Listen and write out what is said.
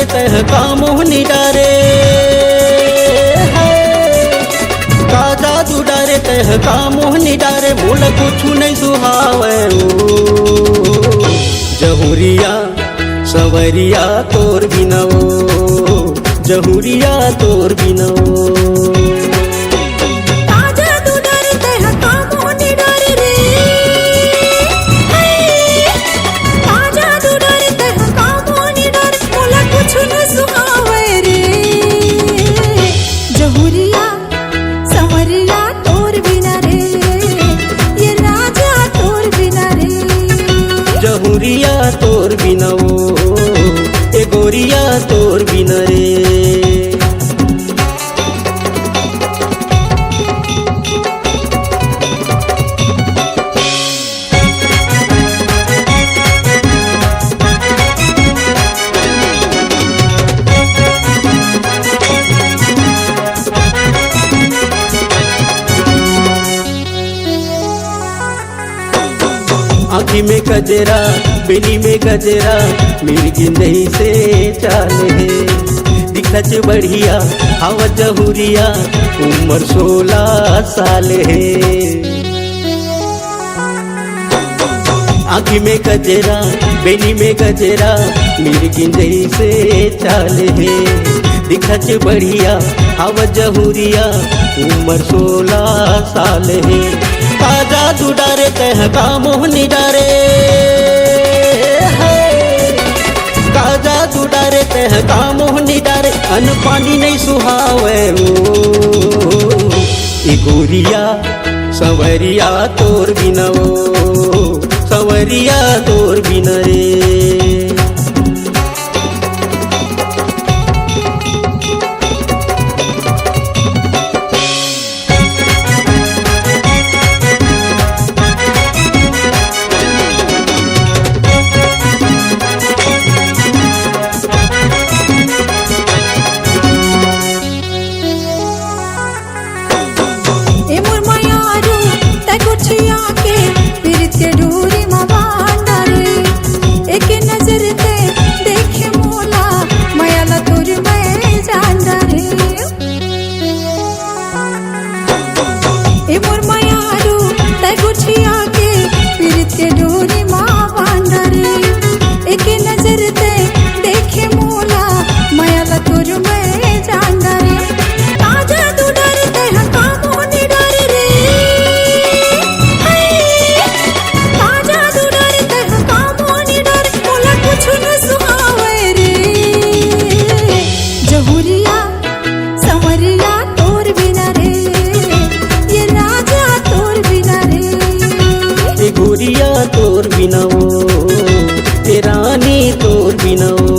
डारे तह का मोहनी डारे, का जादू डारे तह का मोहनी डारे, मोल कुछ नहीं सुहावे जहुरिया सवरिया तोर बिनवो, जहुरिया तोर बिनवो। जहुरिया तोर बिनवो ए गोरिया तोर बिन रे। आँखी में गजरा बेनी में गजरा, मिर्गी नहीं से चाल है, दिखच बढ़िया हवा जहुरिया, उम्र 16 साल है। आँखी में गजरा बेनी में गजरा, मिर्गी नहीं से चाल है, दिखच बढ़िया हवा जहुरिया, उम्र 16 साल है। का जादू डारे तह का मोहनी डारे, का जादू डारे तह का मोहनी डारे, अन पानी नहीं सुहावे ए गोरिया सवरिया तोर बिनवो, सवरिया तोर बिन रे। गोरिया तोर बिनवो ए रानी तोर बिनवो।